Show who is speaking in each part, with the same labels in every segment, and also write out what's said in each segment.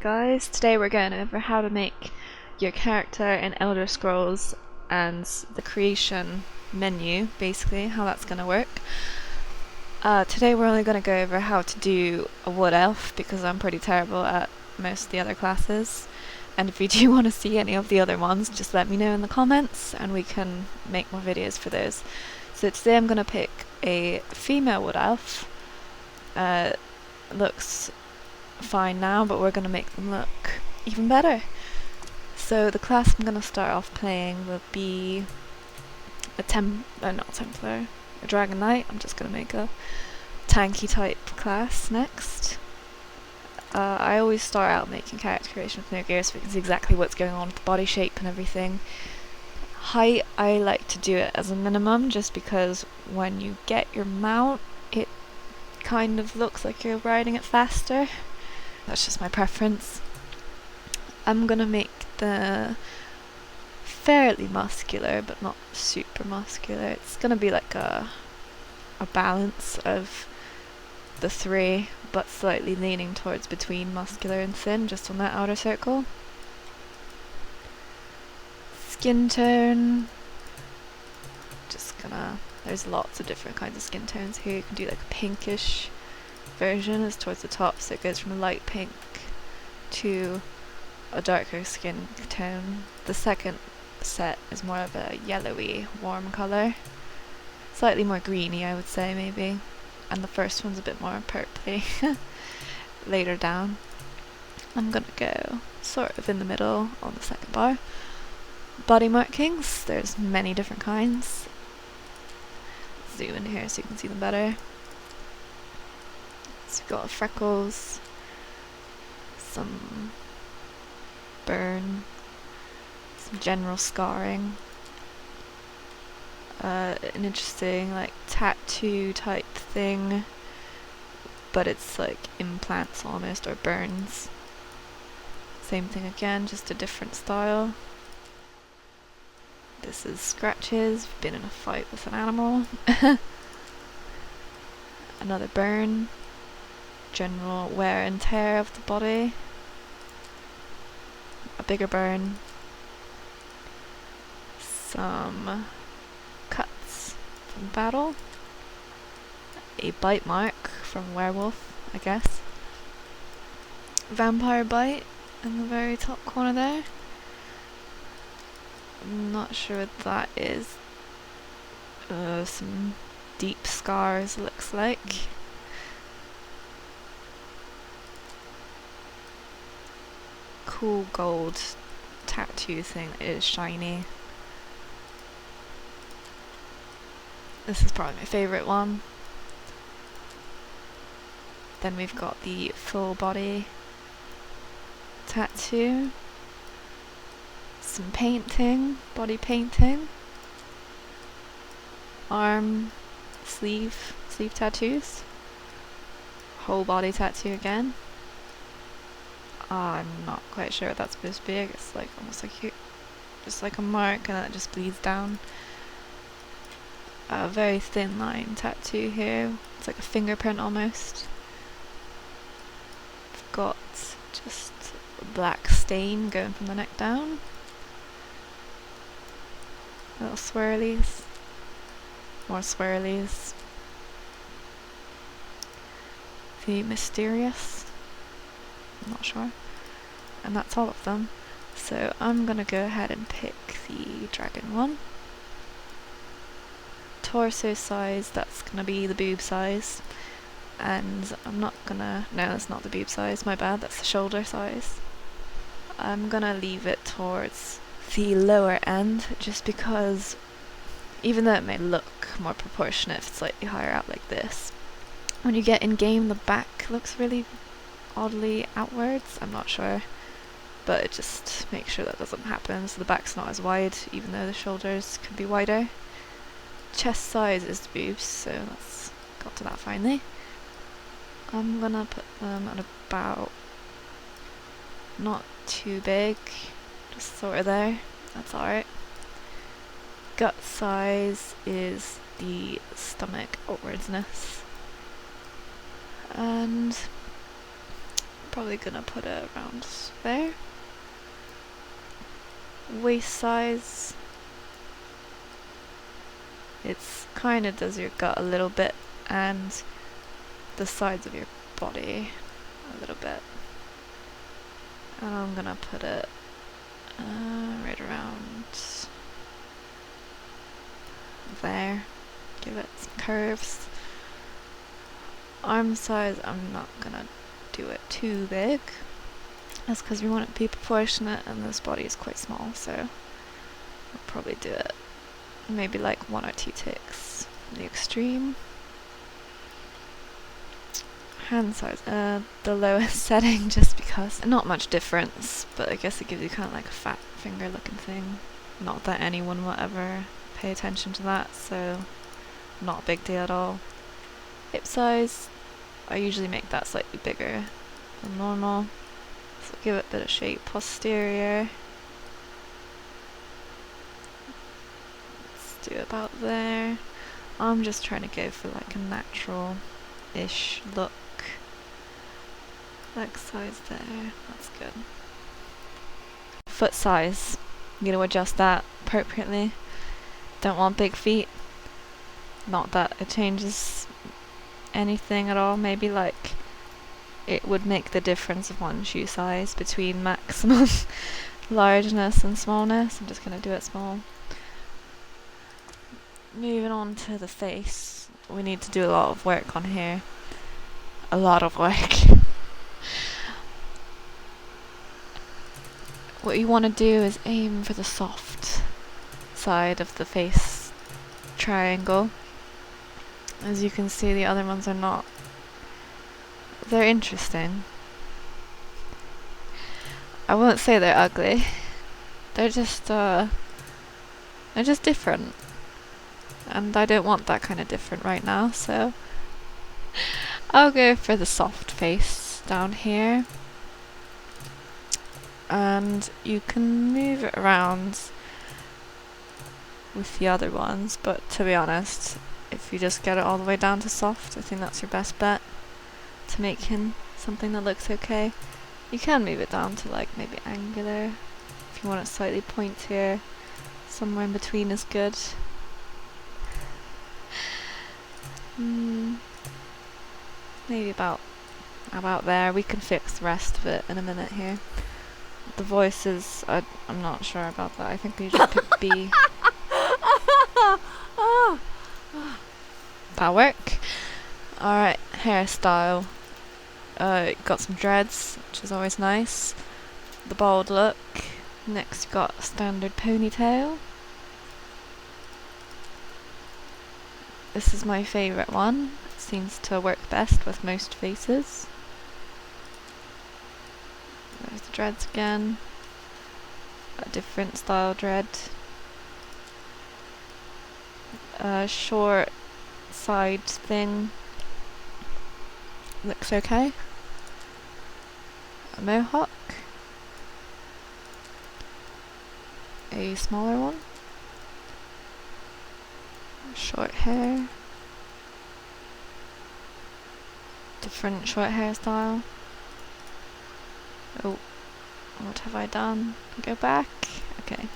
Speaker 1: guys, today we're going over how to make your character in Elder Scrolls and the creation menu, basically, how that's going to work. Today we're only going to go over how to do a wood elf because I'm pretty terrible at most of the other classes, and if you do want to see any of the other ones, just let me know in the comments and we can make more videos for those. So today I'm going to pick a female wood elf. Looks fine now, but we're going to make them look even better. So the class I'm going to start off playing will be a Dragon Knight. I'm just going to make a tanky type class next. I always start out making character creation with no gear so we can see exactly what's going on with the body shape and everything. Height, I like to do it as a minimum just because when you get your mount it kind of looks like you're riding it faster. That's just my preference. I'm gonna make the fairly muscular but not super muscular. It's gonna be like a balance of the three, but slightly leaning towards between muscular and thin, just on that outer circle. Skin tone, there's lots of different kinds of skin tones here. You can do like a pinkish version is towards the top, so it goes from a light pink to a darker skin tone. The second set is more of a yellowy warm colour, slightly more greeny I would say maybe, and the first one's a bit more purpley later down. I'm gonna go sort of in the middle on the second bar. Body markings, there's many different kinds. Zoom in here so you can see them better. So we've got freckles, some burn, some general scarring, an interesting like tattoo type thing, but it's like implants almost, or burns. Same thing again, just a different style. This is scratches, been in a fight with an animal. Another burn. General wear and tear of the body. A bigger burn. Some cuts from battle. A bite mark from werewolf, I guess. Vampire bite in the very top corner there. I'm not sure what that is. Some deep scars, looks like. Cool gold tattoo thing that is shiny. This is probably my favourite one. Then we've got the full body tattoo. Some painting, body painting. Arm, sleeve tattoos. Whole body tattoo again. I'm not quite sure what that's supposed to be. I guess like almost like just like a mark, and then it just bleeds down. A very thin line tattoo here. It's like a fingerprint almost. I've got just a black stain going from the neck down. Little swirlies. More swirlies. The mysterious. I'm not sure. And that's all of them. So I'm gonna go ahead and pick the dragon one. Torso size, that's gonna be the boob size. And I'm not gonna, no, that's not the boob size, my bad, that's the shoulder size. I'm gonna leave it towards the lower end just because even though it may look more proportionate if it's slightly higher out like this, when you get in game the back looks really oddly outwards. I'm not sure, but just make sure that doesn't happen, so the back's not as wide even though the shoulders could be wider. Chest size is the boobs, so that's got to that finally. I'm gonna put them at about not too big, just sort of there, that's alright. Gut size is the stomach outwardsness. And Probably gonna put it around there. Waist size. It's kind of does your gut a little bit and the sides of your body a little bit. And I'm gonna put it right around there. Give it some curves. Arm size, I'm not gonna do it too big. That's because we want it to be proportionate and this body is quite small, so I'll probably do it maybe like 1 or 2 ticks in the extreme. Hand size, the lowest setting just because not much difference, but I guess it gives you kind of like a fat finger looking thing. Not that anyone will ever pay attention to that, so not a big deal at all. Hip size, I usually make that slightly bigger than normal, so give it a bit of shape. Posterior, let's do about there. I'm just trying to go for like a natural-ish look. Leg size there, that's good. Foot size, I'm going to adjust that appropriately. Don't want big feet. Not that it changes anything at all. Maybe like it would make the difference of 1 shoe size between maximum largeness and smallness. I'm just going to do it small. Moving on to the face. We need to do a lot of work on here. A lot of work. What you want to do is aim for the soft side of the face triangle. As you can see, the other ones are not. They're interesting. I won't say they're ugly. They're just different. And I don't want that kind of different right now, so I'll go for the soft face down here. And you can move it around with the other ones, but to be honest, if you just get it all the way down to soft, I think that's your best bet to make him something that looks okay. You can move it down to like maybe angular if you want it slightly pointier. Somewhere in between is good. Maybe about there. We can fix the rest of it in a minute here. The voices, I'm not sure about that. I think they should pick B. That'll work. Alright, hairstyle. Got some dreads, which is always nice. The bald look. Next, got a standard ponytail. This is my favourite one. It seems to work best with most faces. There's the dreads again. A different style dread. A short side thing. Looks okay. A mohawk. A smaller one. Short hair. Different short hairstyle. Oh, what have I done? Go back. Okay.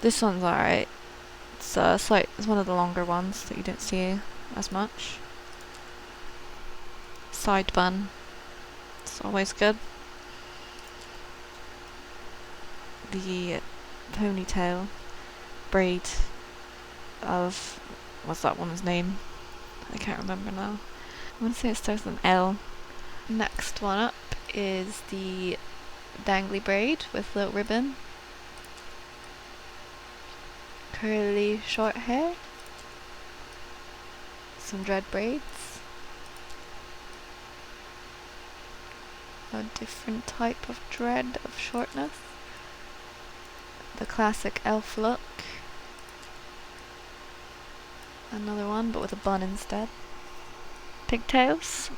Speaker 1: This one's alright. It's it's one of the longer ones that you don't see as much. Side bun. It's always good. The ponytail braid of, what's that one's name? I can't remember now. I want to say it starts with an L. Next one up is the dangly braid with little ribbon. Curly short hair. Some dread braids. A different type of dread of shortness. The classic elf look. Another one, but with a bun instead. Pigtails.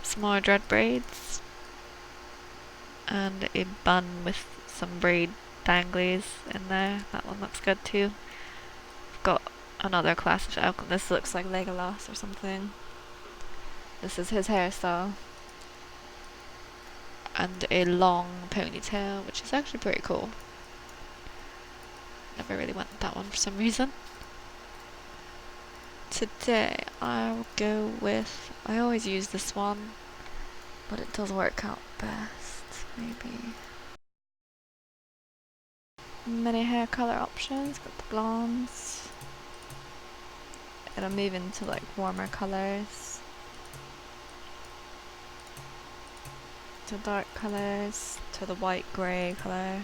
Speaker 1: Some more dread braids. And a bun with some braid danglies in there. That one looks good too. I've got another class of alcohol. This looks like Legolas or something. This is his hairstyle. And a long ponytail, which is actually pretty cool. Never really went with that one for some reason. Today I'll go with, I always use this one, but it does work out best, maybe. Many hair colour options, got the blondes. It'll move into like warmer colours. To dark colours, to the white grey colour.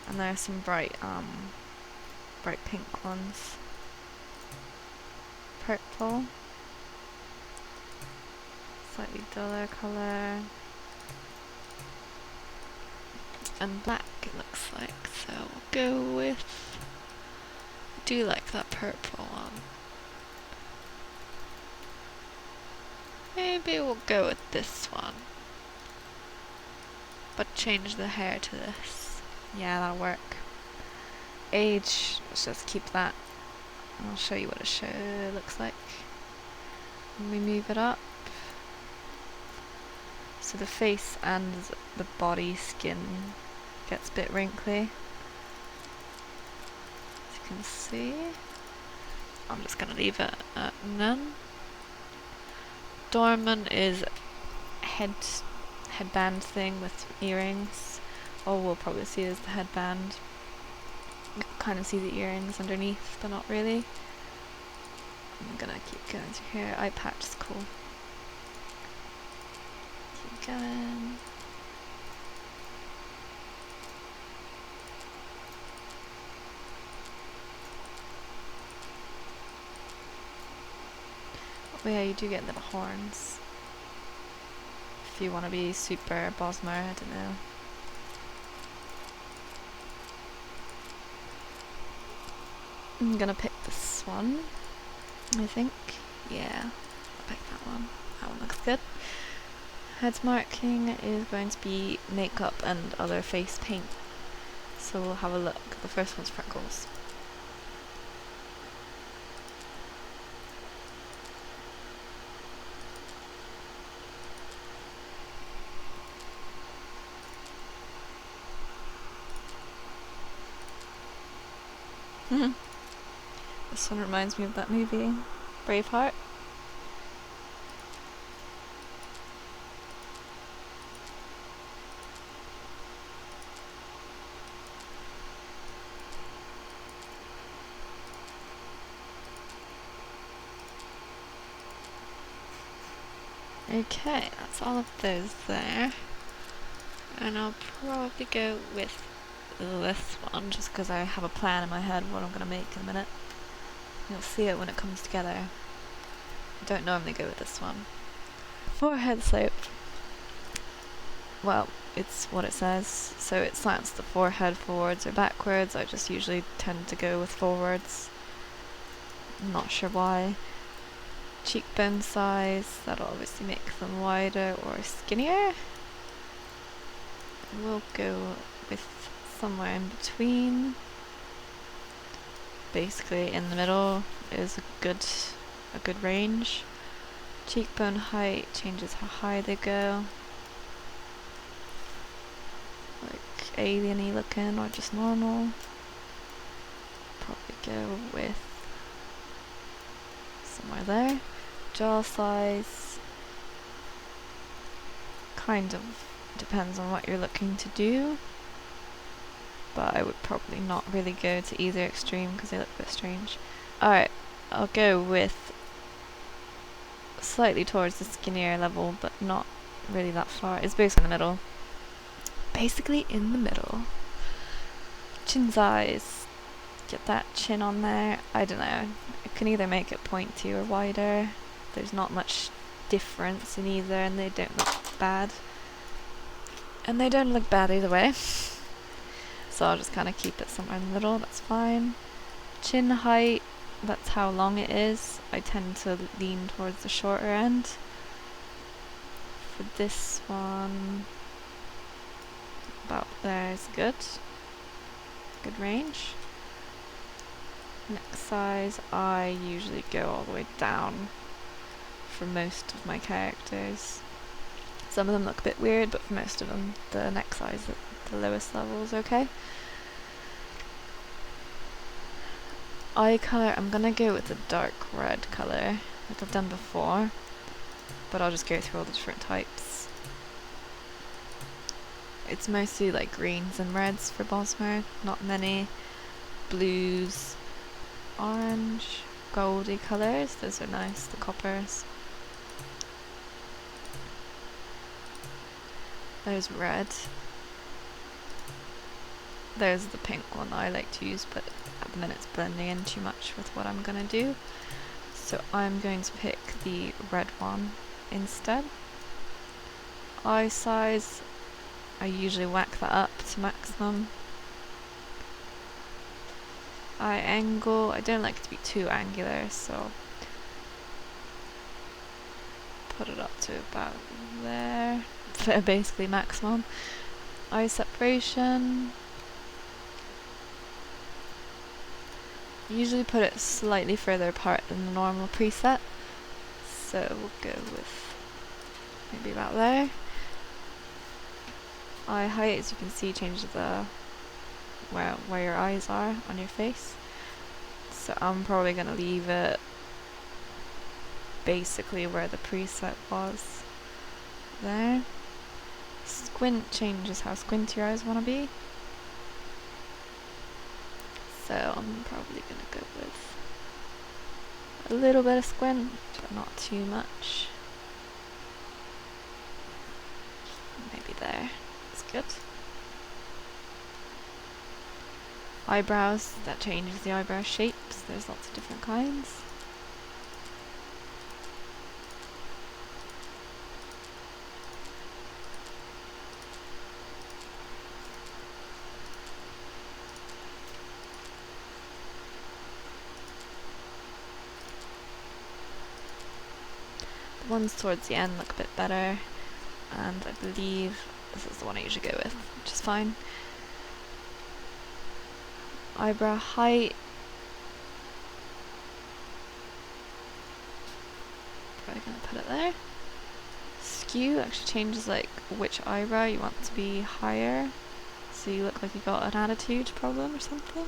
Speaker 1: And there's some bright pink ones. Purple. Slightly duller colour. And black it looks like, so we'll go with, I do like that purple one. Maybe we'll go with this one, but change the hair to this. Yeah, that'll work. Age, let's just keep that. I'll show you what it looks like when we move it up. So the face and the body skin gets a bit wrinkly, as you can see. I'm just going to leave it at none. Dorman is headband thing with earrings. All we'll probably see is the headband. You can kind of see the earrings underneath, but not really. I'm gonna keep going through here. Eye patch is cool. Keep going. Oh yeah, you do get little horns. If you want to be super Bosmer, I don't know. I'm gonna pick this one, I think. Yeah, I'll pick that one. That one looks good. Head marking is going to be makeup and other face paint. So we'll have a look. The first one's freckles. This one reminds me of that movie, Braveheart. Okay, that's all of those there. And I'll probably go with this one, just because I have a plan in my head of what I'm going to make in a minute. You'll see it when it comes together. I don't normally go with this one. Forehead slope. Well, it's what it says. So it slants the forehead forwards or backwards. I just usually tend to go with forwards. I'm not sure why. Cheekbone size. That'll obviously make them wider or skinnier. We'll go with somewhere in between. Basically in the middle is a good range. Cheekbone height changes how high they go. Like alien-y looking or just normal. Probably go with somewhere there. Jaw size kind of depends on what you're looking to do. But I would probably not really go to either extreme because they look a bit strange. Alright, I'll go with slightly towards the skinnier level, but not really that far. It's basically in the middle. Basically in the middle. Chin size. Get that chin on there. I don't know. I can either make it pointy or wider. There's not much difference in either, and they don't look bad. And they don't look bad either way. So I'll just kind of keep it somewhere in the middle, that's fine. Chin height, that's how long it is. I tend to lean towards the shorter end. For this one, about there is good. Good range. Neck size, I usually go all the way down for most of my characters. Some of them look a bit weird, but for most of them, the neck size at the lowest level is okay. Eye colour, I'm gonna go with the dark red colour, like I've done before, but I'll just go through all the different types. It's mostly like greens and reds for Bosmer, not many blues, orange, goldy colours, those are nice, the coppers. There's red. There's the pink one that I like to use, but at the minute it's blending in too much with what I'm gonna do. So I'm going to pick the red one instead. Eye size, I usually whack that up to maximum. Eye angle, I don't like it to be too angular, so put it up to about there. Basically maximum. Eye separation, usually put it slightly further apart than the normal preset, so we'll go with maybe about there. Eye height, as you can see, changes the where your eyes are on your face, so I'm probably going to leave it basically where the preset was there. Squint changes how squinty your eyes want to be, so I'm probably going to go with a little bit of squint, but not too much. Maybe there. That's good. Eyebrows, that changes the eyebrow shapes. There's lots of different kinds. The ones towards the end look a bit better, and I believe this is the one I usually go with, which is fine. Eyebrow height, probably gonna put it there. Skew actually changes like which eyebrow you want to be higher, so you look like you got an attitude problem or something.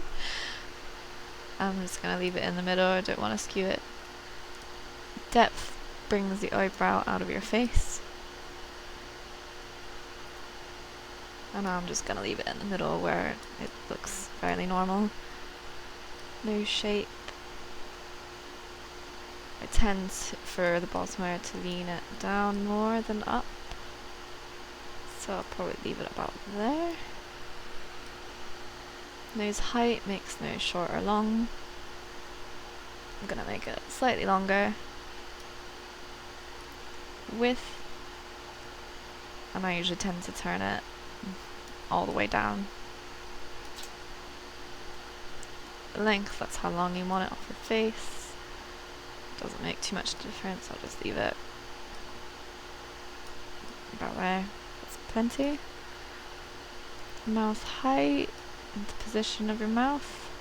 Speaker 1: I'm just gonna leave it in the middle, I don't want to skew it. Depth brings the eyebrow out of your face, and I'm just gonna leave it in the middle where it looks fairly normal. Nose shape, I tend for the Bosmer to lean it down more than up, so I'll probably leave it about there. Nose height makes nose short or long. I'm gonna make it slightly longer. Width, and I usually tend to turn it all the way down. Length, that's how long you want it off your face. Doesn't make too much difference, I'll just leave it about there. That's plenty. Mouth height, and the position of your mouth.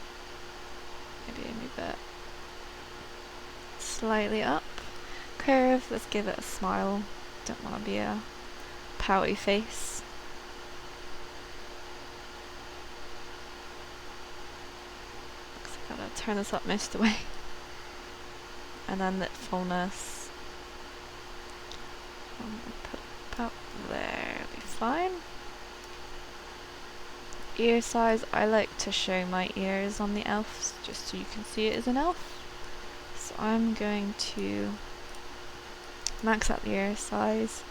Speaker 1: Maybe move it slightly up. Curve, let's give it a smile. Don't want to be a pouty face. Looks like I gotta turn this up most of the way. And then lip fullness, I'm gonna put it about there, it'll be fine. Ear size, I like to show my ears on the elves just so you can see it as an elf. So I'm going to max out the ear size.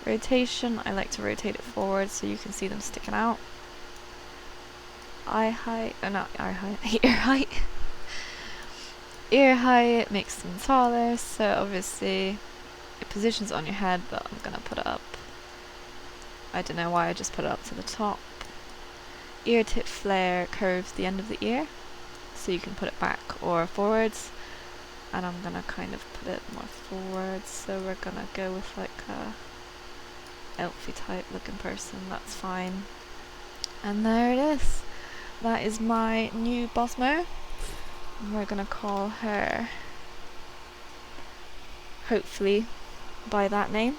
Speaker 1: Rotation, I like to rotate it forward so you can see them sticking out. Eye height, not eye height, ear height. Ear height makes them taller, so obviously it positions on your head, but I'm gonna put it up. I don't know why I just put it up to the top. Ear tip flare curves the end of the ear, so you can put it back or forwards. And I'm gonna kind of put it more forwards, so we're gonna go with like a elfy type looking person, that's fine. And there it is. That is my new Bosmer. We're gonna call her, hopefully, by that name.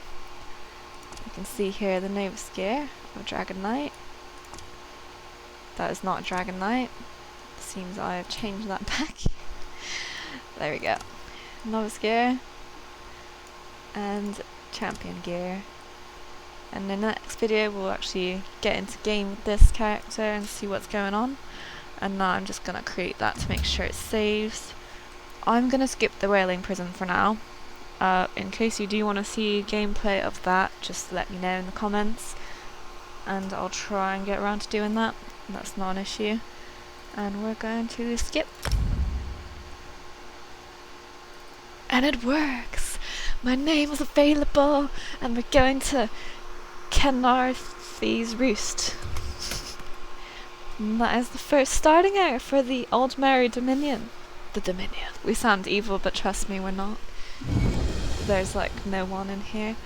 Speaker 1: You can see here the Nova Gear of Dragon Knight. That is not Dragon Knight. Seems I have changed that back. There we go. Novice Gear and Champion Gear. And in the next video we'll actually get into game with this character and see what's going on. And now I'm just gonna create that to make sure it saves. I'm gonna skip the Whaling Prison for now. In case you do want to see gameplay of that, just let me know in the comments and I'll try and get around to doing that. That's not an issue. And we're going to skip. And it works! My name is available and we're going to Kenarthy's Roost. And that is the first starting area for the Old Mary Dominion. The Dominion. We sound evil, but trust me, we're not. There's like no one in here.